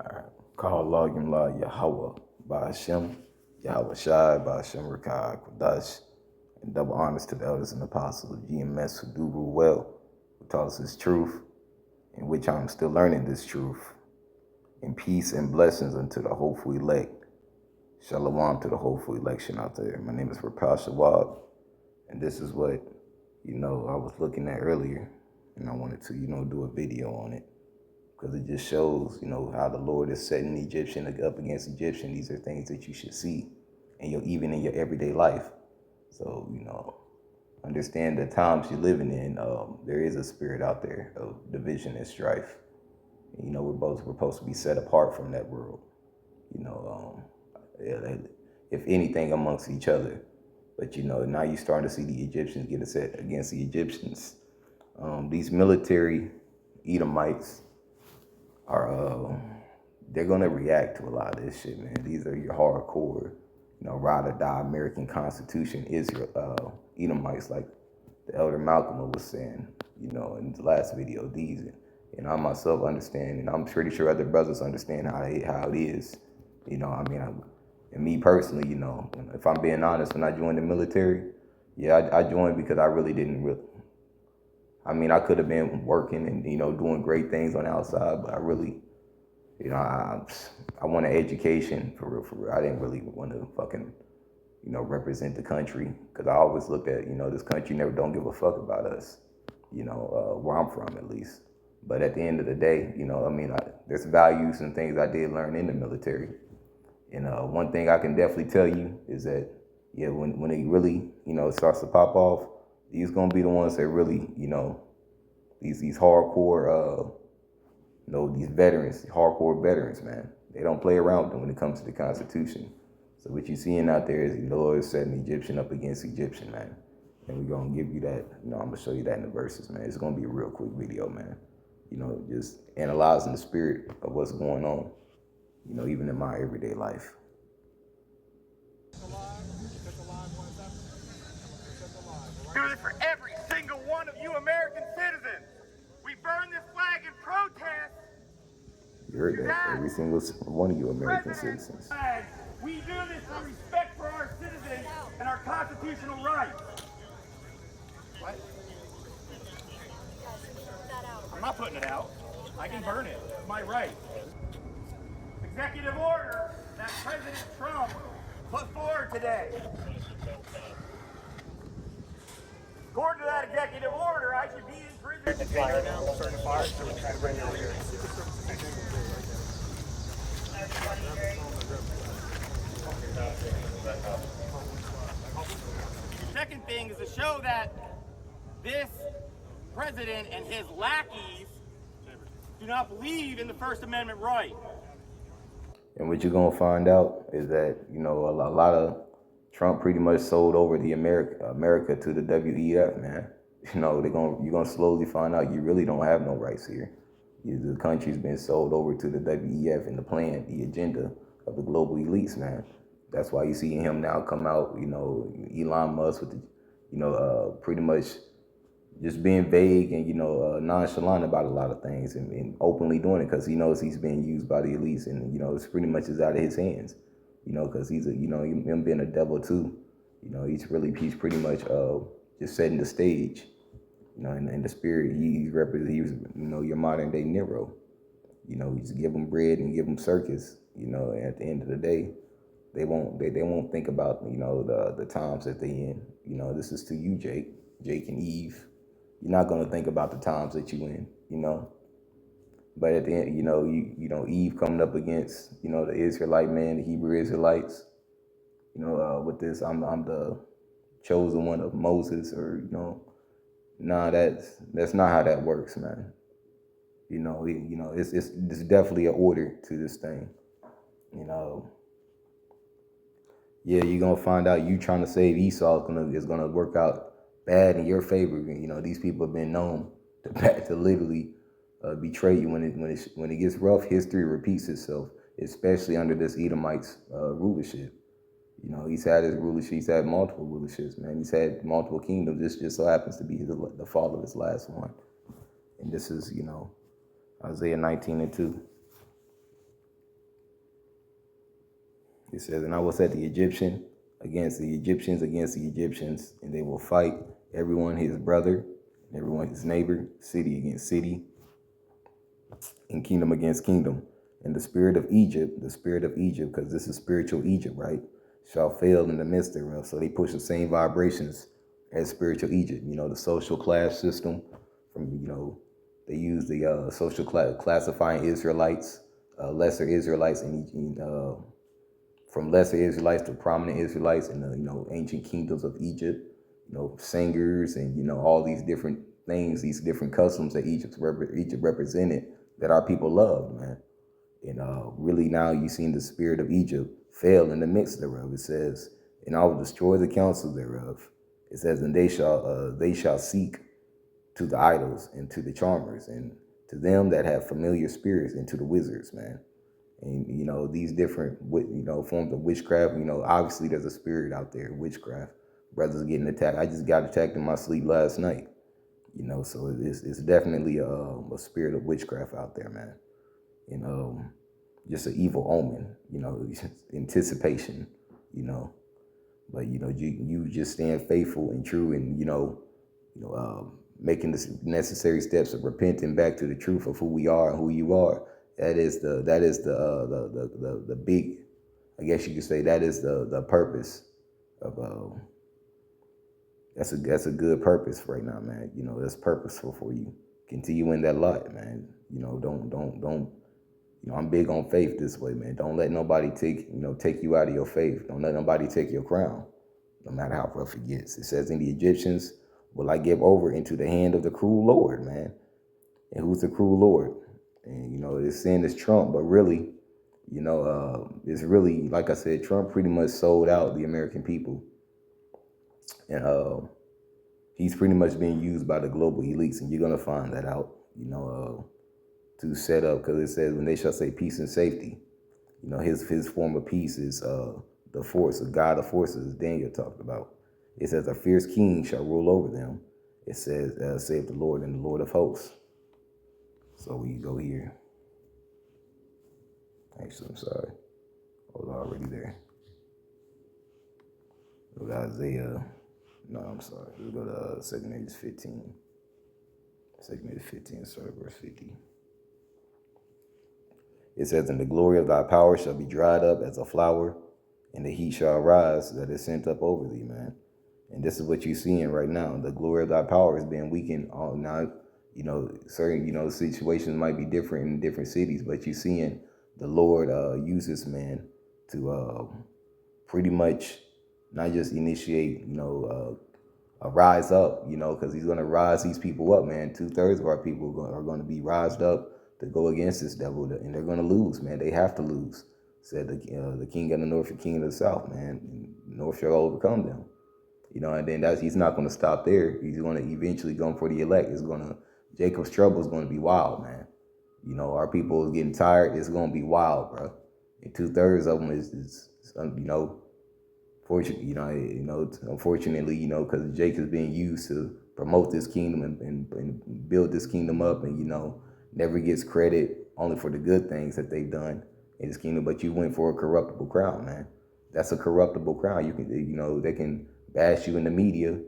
Alright. Call Logim La Yahweh by Hashem, Yahweh Shai, by Hashem Rakai Kodash, and double honors to the elders and apostles of GMS who do rule well, who taught us this truth, in which I'm still learning this truth. And peace and blessings unto the hopeful elect. Shalom to the hopeful election out there. My name is Rapal Shawab, and this is what, I was looking at earlier, and I wanted to, do a video on it. Because it just shows, how the Lord is setting Egyptian up against Egyptian. These are things that you should see, and even in your everyday life. So, understand the times you're living in. There is a spirit out there of division and strife. And, we're supposed to be set apart from that world. If anything, amongst each other. But now you're starting to see the Egyptians get set against the Egyptians. These military Edomites are they're gonna react to a lot of this shit, man. These are your hardcore, ride or die American Constitution Israel Edomites, like the Elder Malcolm was saying, in the last video. These, and I myself understand, and I'm pretty sure other brothers understand how it is. And me personally, if I'm being honest, when I joined the military, I joined because I really didn't. I could have been working and, doing great things on the outside, but I really, I want an education for real. I didn't really want to fucking, represent the country, because I always looked at, this country never don't give a fuck about us, where I'm from at least. But at the end of the day, there's values and things I did learn in the military. And one thing I can definitely tell you is that, when it really, starts to pop off, these gonna be the ones that really, these hardcore, these veterans, these hardcore veterans, man. They don't play around with them when it comes to the Constitution. So what you're seeing out there is the Lord setting Egyptian up against Egyptian, man. And we're gonna give you that, I'm gonna show you that in the verses, man. It's gonna be a real quick video, man. Just analyzing the spirit of what's going on, even in my everyday life. Do this for every single one of you American citizens. We burn this flag in protest. You heard that, every single one of you American citizens. We do this for respect for our citizens and our constitutional rights. What? I'm not putting it out. I can burn it. It's my right. Executive order that President Trump put forward today. According to that executive order, I should be in prison. The fire now, we're starting to fire, so we're trying to bring it over here. Second thing is to show that this president and his lackeys do not believe in the First Amendment right. And what you're gonna find out is that, a lot of Trump pretty much sold over the America to the WEF, man. You're gonna slowly find out you really don't have no rights here. The country's been sold over to the WEF and the plan, the agenda of the global elites, man. That's why you see him now come out, Elon Musk with the, pretty much just being vague and, nonchalant about a lot of things and openly doing it because he knows he's being used by the elites and, it's pretty much is out of his hands, because he's him being a devil too, he's pretty much just setting the stage, in the spirit. He was, your modern day Nero, you just give them bread and give them circus, and at the end of the day, they won't think about, the times that they in, this is to you, Jake and Eve. You're not going to think about the times that you in, But at the end, Eve coming up against, the Israelite man, the Hebrew Israelites, with this, I'm the chosen one of Moses, or, nah, that's not how that works, man. It's definitely an order to this thing, Yeah, you're going to find out you trying to save Esau is gonna work out bad in your favor. These people have been known to literally betray you when it gets rough. History repeats itself, especially under this Edomite's rulership. He's had his rulership. He's had multiple rulerships, man. He's had multiple kingdoms. This just so happens to be the fall of his last one. And this is, Isaiah 19:2. It says, and I will set the Egyptians against the Egyptians, and they will fight everyone his brother, and everyone his neighbor, city against city, and kingdom against kingdom. And the spirit of Egypt, because this is spiritual Egypt, right, shall fail in the midst thereof. So they push the same vibrations as spiritual Egypt. The social class system from, they use the social classifying Israelites, lesser Israelites, and from lesser Israelites to prominent Israelites in the, ancient kingdoms of Egypt, singers and, all these different things, these different customs that Egypt represented that our people loved, man. And really now you've seen the spirit of Egypt fail in the midst thereof. It says, and I will destroy the counsel thereof. It says, and they shall seek to the idols and to the charmers and to them that have familiar spirits and to the wizards, man. And these different forms of witchcraft. Obviously there's a spirit out there, witchcraft. Brothers getting attacked. I just got attacked in my sleep last night. So it's definitely a spirit of witchcraft out there, man. Just an evil omen. Anticipation. But you just staying faithful and true, and making the necessary steps of repenting back to the truth of who we are and who you are. That is the big, I guess you could say, that is the purpose of that's a good purpose right now, man. That's purposeful for you. Continue in that light, man. Don't I'm big on faith this way, man. Don't let nobody take you out of your faith. Don't let nobody take your crown, no matter how rough it gets. It says, in the Egyptians will I give over into the hand of the cruel Lord, man. And who's the cruel Lord? And it's saying it's Trump, but really, it's really, like I said, Trump pretty much sold out the American people, and he's pretty much being used by the global elites, and you're gonna find that out, to set up, because it says, when they shall say peace and safety, his form of peace is the force, the God of forces, as Daniel talked about. It says, a fierce king shall rule over them. It says, save the Lord and the Lord of hosts. So we go here. Actually, I'm sorry. I was already there. Go to Isaiah. No, I'm sorry. Let's go to 2 Corinthians 15. 2 Corinthians 15, sorry, verse 50. It says, and the glory of thy power shall be dried up as a flower, and the heat shall rise that is sent up over thee, man. And this is what you're seeing right now. The glory of thy power is being weakened. Now, certain, situations might be different in different cities, but you're seeing the Lord use this man to pretty much not just initiate, a rise up, because he's going to rise these people up, man. 2/3 of our people are going to be rised up to go against this devil, and they're going to lose, man. They have to lose. Said the king of the north and king of the south, man. And the north shall overcome them. And then he's not going to stop there. He's going to eventually go for the elect. Jacob's trouble is going to be wild, man. Our people is getting tired. It's going to be wild, bro. And 2/3 of them is unfortunately, because Jake is being used to promote this kingdom and build this kingdom up, and never gets credit only for the good things that they've done in this kingdom. But you went for a corruptible crown, man. That's a corruptible crown. You can, they can bash you in the media.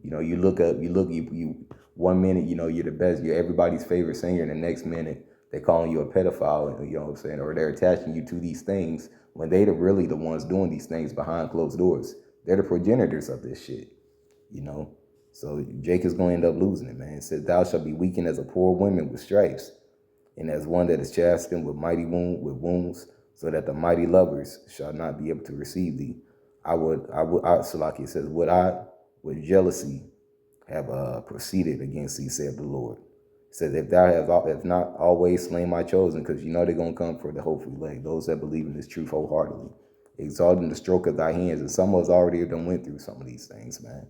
You 1 minute, you're the best, you're everybody's favorite singer, and the next minute they're calling you a pedophile, you know what I'm saying, or they're attaching you to these things when they're really the ones doing these things behind closed doors. They're the progenitors of this shit, So Jake is going to end up losing it, man. It says, thou shalt be weakened as a poor woman with stripes, and as one that is chastened with wounds, so that the mighty lovers shall not be able to receive thee. Salaki says, would I with jealousy have proceeded against thee, saith the Lord. It says, if thou have not always slain my chosen, because they're going to come for the hopeful elect, those that believe in this truth wholeheartedly, exalting the stroke of thy hands. And some of us already done went through some of these things, man,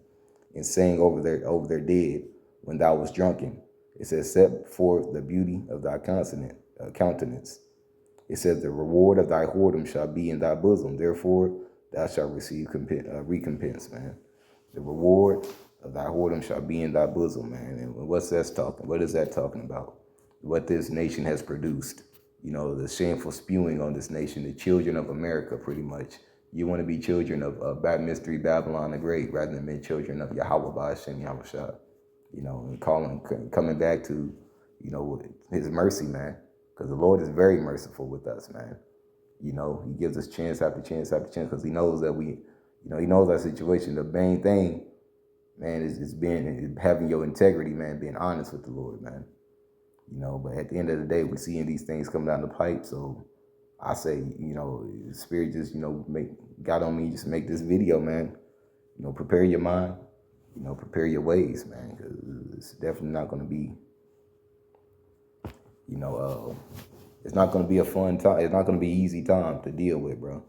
and saying over their dead when thou was drunken. It says, set forth the beauty of thy countenance. It says, the reward of thy whoredom shall be in thy bosom. Therefore, thou shalt receive recompense, man. The reward of thy whoredom shall be in thy bosom, man. And what's that talking? What is that talking about? What this nation has produced. the shameful spewing on this nation, the children of America, pretty much. You want to be children of Mystery Babylon the Great rather than being children of Yahweh Ba'ashem Yahushua, and coming back to, his mercy, man. Because the Lord is very merciful with us, man. He gives us chance after chance after chance because he knows that he knows our situation. The main thing, man, is having your integrity, man, being honest with the Lord, man. But at the end of the day, we're seeing these things coming down the pipe. So I say, the Spirit just, got on me just to make this video, man. Prepare your mind, prepare your ways, man, because it's definitely not going to be, it's not going to be a fun time. It's not going to be an easy time to deal with, bro.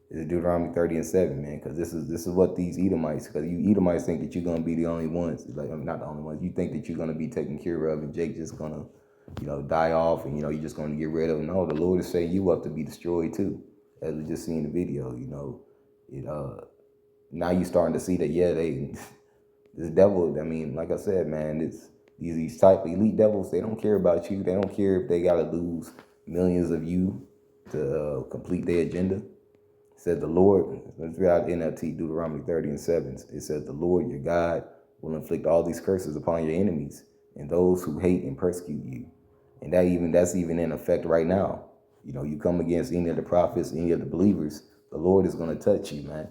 It's Deuteronomy 30:7, man, because this is what these Edomites, because you Edomites think that you're going to be the only ones, like, not the only ones. You think that you're going to be taken care of and Jake just going to, die off and, you're just going to get rid of them. No, the Lord is setting you up to be destroyed too, as we just seen in the video, now you starting to see that, yeah, this devil, I mean, like I said, man, it's these type of elite devils, they don't care about you. They don't care if they got to lose millions of you to complete their agenda. It said the Lord, let's read out NLT, Deuteronomy 30:7. It says the Lord, your God, will inflict all these curses upon your enemies and those who hate and persecute you. And that's even in effect right now. You come against any of the prophets, any of the believers, the Lord is going to touch you, man.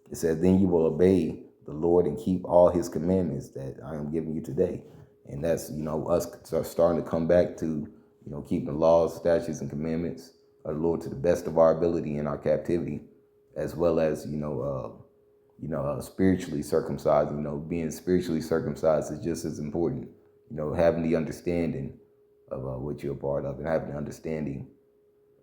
It says, then you will obey the Lord and keep all his commandments that I am giving you today. And that's, us starting to come back to, keeping the laws, statutes, and commandments of the Lord to the best of our ability in our captivity, as well as, spiritually circumcised. Being spiritually circumcised is just as important. Having the understanding of what you're a part of and having the understanding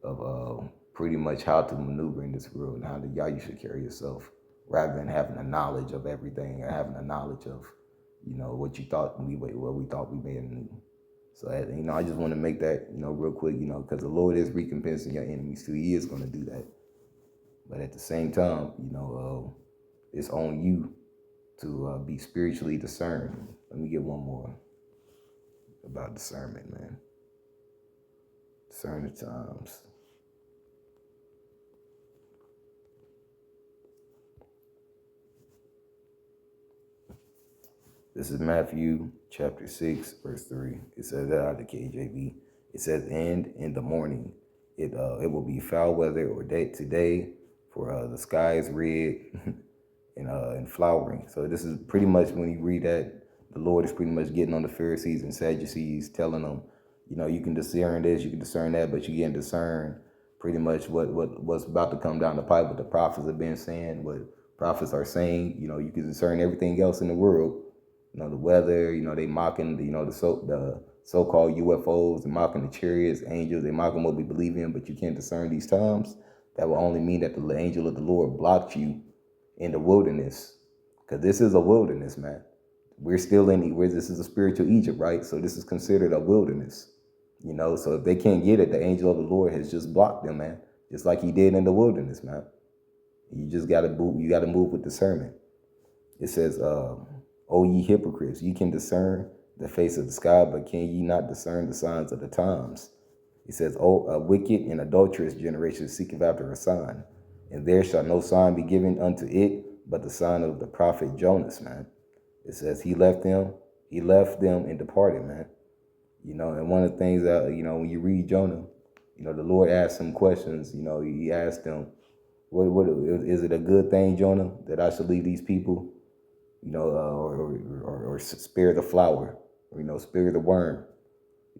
of pretty much how to maneuver in this world and how you should carry yourself, rather than having a knowledge of everything or having a knowledge of, what we thought we may have knew. So, I just want to make that, real quick, because the Lord is recompensing your enemies too. He is going to do that. But at the same time, it's on you to be spiritually discerned. Let me get one more about discernment, man. Discern the times. This is Matthew chapter 6, verse 3. It says that out of the KJV. It says, and in the morning, it will be foul weather or day today, for the sky is red and flowering. So this is pretty much, when you read that, the Lord is pretty much getting on the Pharisees and Sadducees, telling them, you can discern this, you can discern that, but you can't discern pretty much what's about to come down the pipe, what the prophets have been saying, what prophets are saying. You can discern everything else in the world. The weather, they mocking, the so-called UFOs, they mocking the chariots, angels, they mocking what we believe in, but you can't discern these times. That will only mean that the angel of the Lord blocked you in the wilderness. Because this is a wilderness, man. We're still this is a spiritual Egypt, right? So this is considered a wilderness, So if they can't get it, the angel of the Lord has just blocked them, man. Just like he did in the wilderness, man. You just got to move with discernment. It says, O ye hypocrites, ye can discern the face of the sky, but can ye not discern the signs of the times? It says, O a wicked and adulterous generation seeketh after a sign, and there shall no sign be given unto it, but the sign of the prophet Jonas, man. It says he left them and departed, man. And one of the things that, when you read Jonah, the Lord asked him questions. He asked him, what is it a good thing, Jonah, that I should leave these people? Or spare the flower, or, spare the worm,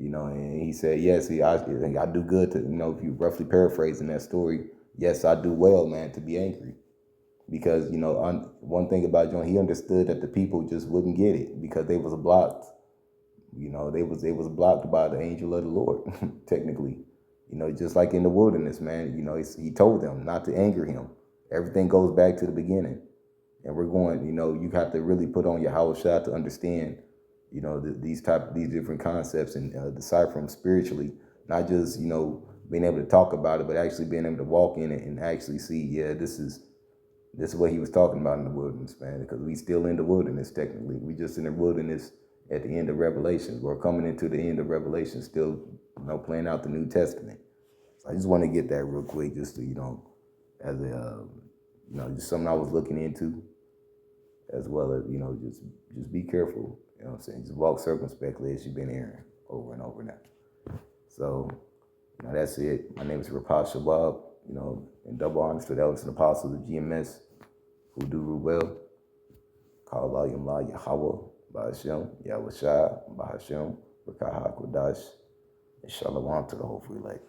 and he said, yes, I do good to, if you roughly paraphrasing that story, yes, I do well, man, to be angry. Because, one thing about Jonah, he understood that the people just wouldn't get it because they was blocked. They was blocked by the angel of the Lord, technically. Just like in the wilderness, man, he told them not to anger him. Everything goes back to the beginning. And we're going, you have to really put on your Howard shot to understand, these different concepts and decipher them spiritually, not just, being able to talk about it, but actually being able to walk in it and actually see, yeah, this is what he was talking about in the wilderness, man, because we still in the wilderness, technically. We just in the wilderness at the end of Revelation. We're coming into the end of Revelation, still, playing out the New Testament. So I just want to get that real quick, just to, as a, just something I was looking into, as well as, just be careful. You know what I'm saying? Just walk circumspectly, as you've been hearing over and over now. So, that's it. My name is Rapaz Shabab, and double honors to the elders and apostles of GMS who do rule well. Call Allah Yamla Yahweh, Bahashem, Yahweh Shai, Bahashem, Rakaha Kodash, and Shalom to the hopefully elect.